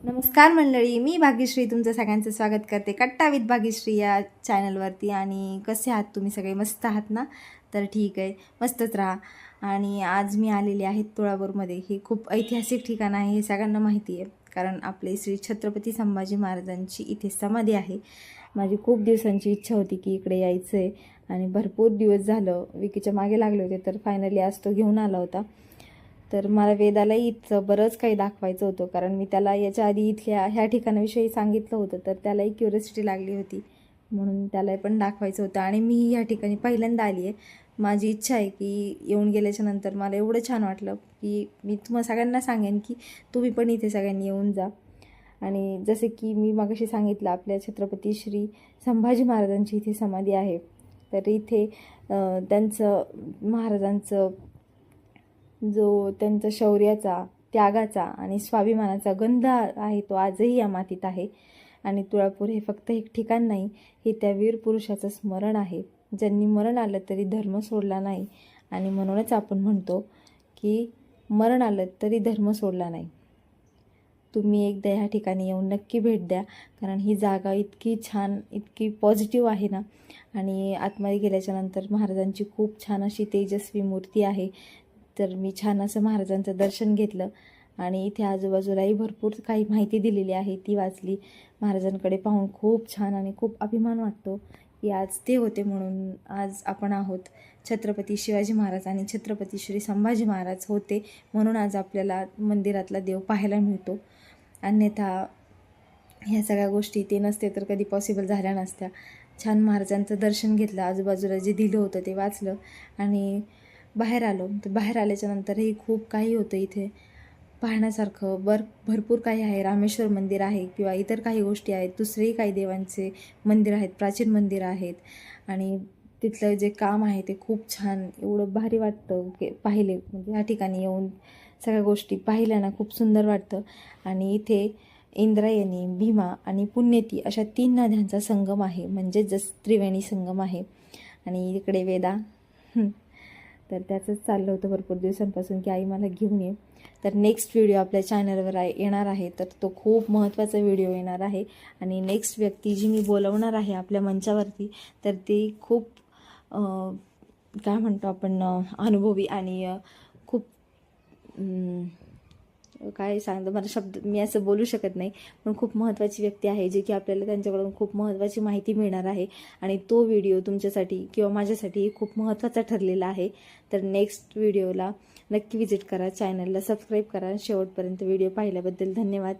नमस्कार मंडळी, मी भाग्यश्री तुमचं सगळ्यांचं स्वागत करते कट्टा विथ भाग्यश्री या चॅनलवरती. आणि कसे आहात तुम्ही सगळे? मस्त आहात ना? तर ठीक आहे, मस्तच राहा. आणि आज मी आलेले आहे तुळापूरमध्ये. हे खूप ऐतिहासिक ठिकाण आहे, हे सगळ्यांना माहिती आहे, कारण आपले श्री छत्रपती संभाजी महाराजांची इथे समाधी आहे. माझी खूप दिवसांची इच्छा होती की इकडे यायचं आहे आणि भरपूर दिवस झालं विकीच्या मागे लागले होते, तर फायनली आज तो घेऊन आला होता. तर मला वेदालाही इथं बरंच काही दाखवायचं होतं, कारण मी त्याला याच्या आधी इथल्या ह्या ठिकाणाविषयी सांगितलं होतं, तर त्यालाही क्युरियोसिटी लागली होती, म्हणून त्यालाही पण दाखवायचं होतं. आणि मी ह्या ठिकाणी पहिल्यांदा आली आहे. माझी इच्छा आहे की येऊन गेल्याच्या नंतर मला एवढं छान वाटलं की मी तुम्हाला सगळ्यांना सांगेन की तुम्ही पण इथे सगळ्यांनी येऊन जा. आणि जसे की मी मगाशी सांगितलं, आपल्या छत्रपती श्री संभाजी महाराजांची इथे समाधी आहे. तर इथे त्यांचं महाराजांचं जो त्यांचा शौर्याचा, त्यागाचा आणि स्वाभिमानाचा गंध आहे तो आजही या मातीत आहे. आणि तुळापूर हे फक्त एक ठिकाण नाही, हे त्या वीर पुरुषाचं स्मरण आहे, ज्यांनी मरण आलं तरी धर्म सोडला नाही. आणि म्हणूनच आपण म्हणतो की मरण आलं तरी धर्म सोडला नाही. तुम्ही एकदा ह्या ठिकाणी येऊन नक्की भेट द्या, कारण ही जागा इतकी छान, इतकी पॉझिटिव्ह आहे ना. आणि आतमध्ये गेल्याच्यानंतर महाराजांची खूप छान अशी तेजस्वी मूर्ती आहे. तर मी छान असं महाराजांचं दर्शन घेतलं आणि इथे आजूबाजूलाही भरपूर काही माहिती दिलेली आहे, ती वाचली. महाराजांकडे पाहून खूप छान आणि खूप अभिमान वाटतो की आज ते होते म्हणून आज आपण आहोत. छत्रपती शिवाजी महाराज आणि छत्रपती श्री संभाजी महाराज होते म्हणून आज आपल्याला मंदिरातला देव पाहायला मिळतो. अन्यथा ह्या सगळ्या गोष्टी ते नसते तर कधी पॉसिबल झाल्या नसत्या. छान महाराजांचं दर्शन घेतलं, आजूबाजूला जे दिलं होतं ते वाचलं आणि बाहेर आलो. तर बाहेर आल्याच्यानंतरही खूप काही होतं इथे पाहण्यासारखं. भरपूर काही आहे. रामेश्वर मंदिर आहे किंवा इतर काही गोष्टी आहेत, दुसरेही काही देवांचे मंदिर आहेत, प्राचीन मंदिरं आहेत. आणि तिथलं जे काम आहे ते खूप छान, एवढं भारी वाटतं की पाहिले, म्हणजे ह्या ठिकाणी येऊन सगळ्या गोष्टी पाहिल्या ना खूप सुंदर वाटतं. आणि इथे इंद्रायणी, भीमा आणि पुण्यती अशा 3 नद्यांचा संगम आहे, म्हणजे त्रिवेणी संगम आहे. आणि इकडे वेदा तर त्याचंच चाललं होतं भरपूर दिवसांपासून की आई मला घेऊन ये. तर नेक्स्ट व्हिडिओ आपल्या चॅनलवर येणार आहे, तर तो खूप महत्त्वाचा व्हिडिओ येणार आहे. आणि नेक्स्ट व्यक्ती जी मी बोलवणार आहे आपल्या मंचावरती, तर ती खूप काय म्हणतो आपण, अनुभवी आणि खूप काय सांगतो, मला शब्द मी असं बोलू शकत नाही, पण खूप महत्त्वाची व्यक्ती आहे जी की आपल्याला त्यांच्याकडून खूप महत्त्वाची माहिती मिळणार आहे. आणि तो व्हिडिओ तुमच्यासाठी किंवा माझ्यासाठी खूप महत्त्वाचा ठरलेला आहे. तर नेक्स्ट व्हिडिओला नक्की विजिट करा, चॅनलला सबस्क्राईब करा. शेवटपर्यंत व्हिडिओ पाहिल्याबद्दल धन्यवाद.